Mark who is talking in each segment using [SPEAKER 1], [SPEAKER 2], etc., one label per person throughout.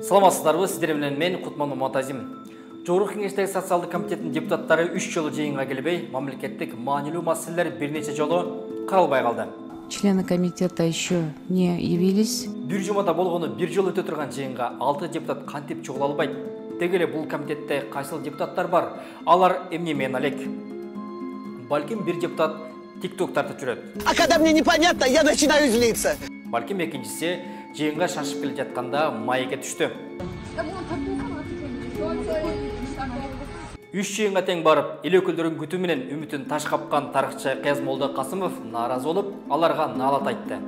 [SPEAKER 1] Саламатсыздарбы, сиздер менен мен Кутман Маматазим. Жогорку Кеңештеги социалдык комитеттин депутаттары 3 жолу жыйынга келбей, мамлекеттик маанилүү маселелер бир нече жолу каралбай калды.
[SPEAKER 2] Члены комитета еще не явились.
[SPEAKER 1] Бир жумада болгону бир жол өтө турган жыйынга 6 депутат кантип чогула албайт? Деги эле бул комитетте кайсыл депутаттар бар? Алар эмне менен алек? Балким бир депутат TikTok тартып жүрөт.
[SPEAKER 3] А когда мне непонятно, я начинаю злиться.
[SPEAKER 1] Балким экинчиси жыйынга шашып келе жатканда майекке түштү. Үч жыйынга тең барып, эл өкүлдөрүнүн күтүү менен үмүтүн таш капкан тарыхчы Каяз Молдокасымов нааразы болуп, аларга наалат айтты.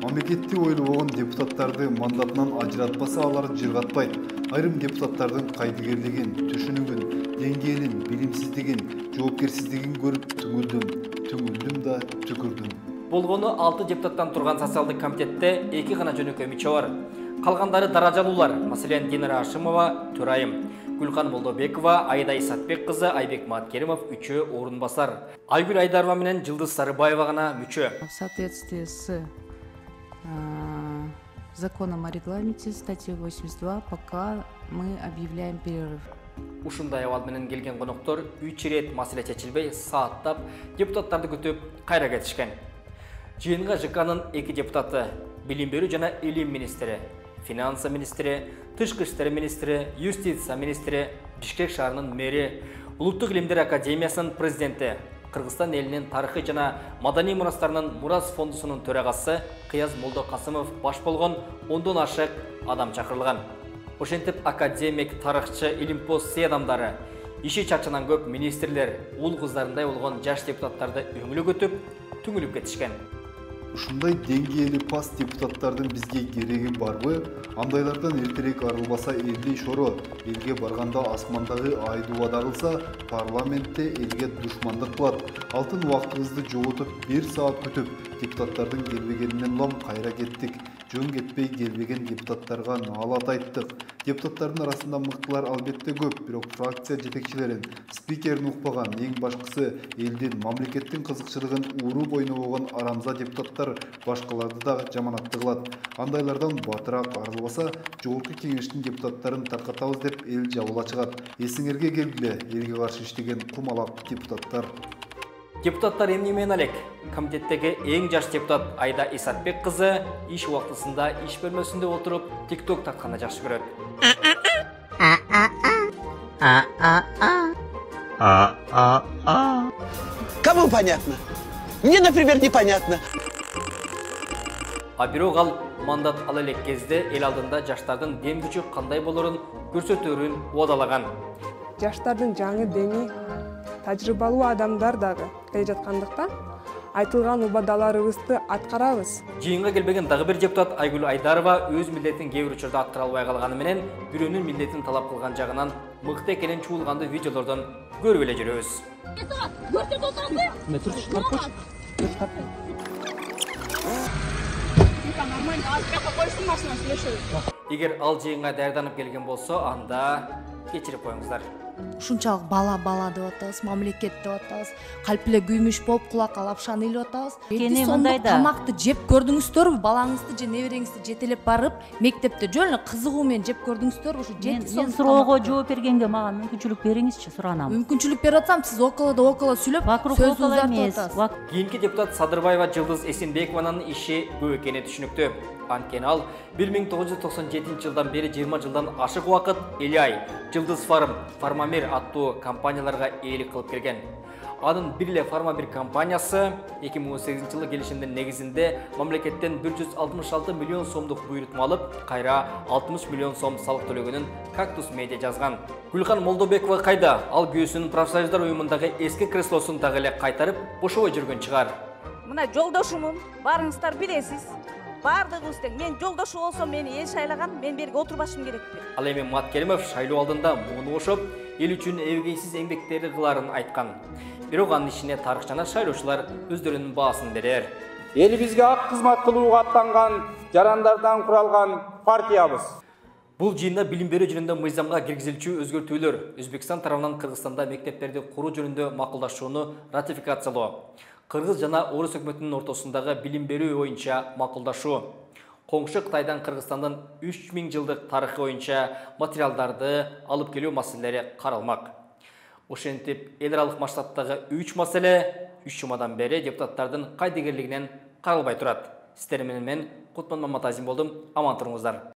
[SPEAKER 4] Мамлекетти ойлогон депутаттарды мандатынан ажыратпаса алар жыргатпайт. Айрым депутаттардын кайдыгерлигин, түшүнүгүн, деңгээлин, билимсиздигин, жоопкерсиздигин көрүп түңүлдүм да түкүрдүм.
[SPEAKER 1] Болгону 6 депутаттан турган социалдык комитетте 2 гана жөнөкөй мүчө бар. Калгандары даражалуулар, маселен Динара Ашимова, Төрайым, Гүлкан Молдобекова, Айда Исатбек кызы, Айбек Маткеримов 3 орун басар. Айгүл Айдарова менен Жылдыз Сарыбаева гана мүчө.
[SPEAKER 2] В соответствии с законом о регламенте, статьей 82, пока мы объявляем перерыв.
[SPEAKER 1] Ушундай абал менен келген коноктор 3 рет маселе чечилбей, сааттап депутаттарды күтүп кайра кетишкен. Жыйынга ЖКнын 2 депутаты, билим берүү жана илим министри, финансы министри, тышкы иштер министри, юстиция министри, Бишкек шаарынын мэри, Улуттук илимдер академиясынын президенти, Кыргызстан элинин тарыхый жана маданий мурастарынын мурас фондусунун төрагасы Каяз Молдокасымов баш болгон 10дон ашык адам чакырылган. Ошентип академик, тарыхчы, илимпоз сый адамдары, иши чарчанан көп министрлер, уул кыздарындай болгон жаш депутаттарды өңүлү көтүп, түңүлүп кетишкен.
[SPEAKER 4] Ушундай деңгээли пас депутаттардын бизге кереги барбы? Андайлардан эртерээк арылбаса элди шоро, элге барганда асмандагы айды убада кылса, парламентте элге душмандык кылат. Алтын убактыбызды жоготуп, 1 саат күтүп, депутаттардын келбегенинен улам кайра кеттик. Жөн кетпей келбеген депутаттарга наалат айттык. Депутаттардын арасында мыктылар албетте көп, бирок фракция жетекчилерин, спикерин укпаган, эң башкысы элдин, мамлекеттин кызыкчылыгын уруу ойнобогон арамза депутаттар башкаларды да жаманатты кылат. Андайлардан батыраак арылбаса, жогорку кеңештин депутаттарын таркатабыз деп эл жабыла чыгат. Эсиңерге келгиле, элге каршы иштеген кумалак депутаттар.
[SPEAKER 1] Депутаттар эмне менен алек? Комитеттеги эң жаш депутат Айда Исатбек кызы иш убактысында иш бөлмөсүндө отуруп TikTok тартканды жакшы көрөт.
[SPEAKER 3] Кому понятно? Мне, например, непонятно.
[SPEAKER 1] А бирок ал мандат ала элек кезде эл алдында жаштардын дем күчү кандай болорун көрсөтөрүн убадалаган.
[SPEAKER 5] Жаштардын жаңы деми, тажрыйбалуу адамдар дагы келе жаткандыктан айтылган убадаларыбызды аткарабыз.
[SPEAKER 1] Жыйынга келбеген дагы бир депутат Айгүл Айдарова өз милдетин кээ бир учурда аткара албай калганы менен бирөөнүн милдетин талап кылган жагынан мыкты экенин чуулганды видеолордон көрүп эле жүрөбүз. Эгер ал жыйынга даярданып келген болсо, анда кечирип коюңуздар.
[SPEAKER 6] Ушунчалык бала деп атабыз, мамлекет деп атабыз, калпиле күймүш болуп кулакка лапшаны илип атабыз. Сонун тамакты жеп көрдүңүздөрбү? Балаңызды же небереңизди жетелеп барып, мектепте жөн эле кызыгуу менен жеп көрдүңүздөрбү? Ушу жетти
[SPEAKER 7] мен суроого жооп бергенге мага мүмкүнчүлүк бериңизчи, суранам.
[SPEAKER 6] Мүмкүнчүлүк берип атсам, сиз около сүйлөп, сөз узартып атасыз.
[SPEAKER 1] Кийинки депутат Садырбаева Жылдыз Эсенбекованын иши көп экени түшүнүктүү. Анткени ал 1997 жылдан бери 20 жылдан ашык убакыт Элай, Жылдыз Фарм, Фармамир аттуу компанияларга ээлик кылып келген. Анын бир эле Фармамир компаниясы 2018 жылы келишимдин негизинде мамлекеттен 166 миллион сомдук буйрутма алып, кайра 60 миллион сом салык төлөгөнүн Кактус медиа жазган. Гүлкан Молдобекова кайда? Ал күйөөсүнүн профсоюздар уюмундагы эски креслосун дагы эле кайтарып, бошобой жүргөн чыгар.
[SPEAKER 8] Мына жолдошумун, барыңыздар билесиз. Бардыгыбыз тең. Мен жолдошу болсом, мени эл шайлаган, мен берге отурбашым керек.
[SPEAKER 1] Ал эми Маткеримов шайлоо алдында муну бошоп, эл үчүн эбегейсиз эмгектери кыларын айткан. Бирок анын ишине тарых жана шайлоочулар өздөрүнүн баасын берер.
[SPEAKER 9] Элибизге ак кызмат кылууга аттанган жарандардан куралган партиябыз.
[SPEAKER 1] Бул жыйында билим берүү жөнүндө мыйзамга киргизилчү өзгөртүүлөр Өзбекстан тарабынан Кыргызстанда мектептерди куруу жөнүндө макулдашууну ратификациялоо. Кыргыз жана Орус өкмөтүнүн ортосундагы билим берүү боюнча макулдашуу. Коңшу Қытайдан Қырғызстандан 3000 жылдық тарихы бойынша материалдарды алып келу мәселелері қаралмақ. Ошентип, эларалык масштабтагы 3 маселе 3 жумадан бери депутаттардын кайдыгерлигинен каралбай турат. Сиздер менен мен Кутман Маматазин болдум. Аман туруңуздар.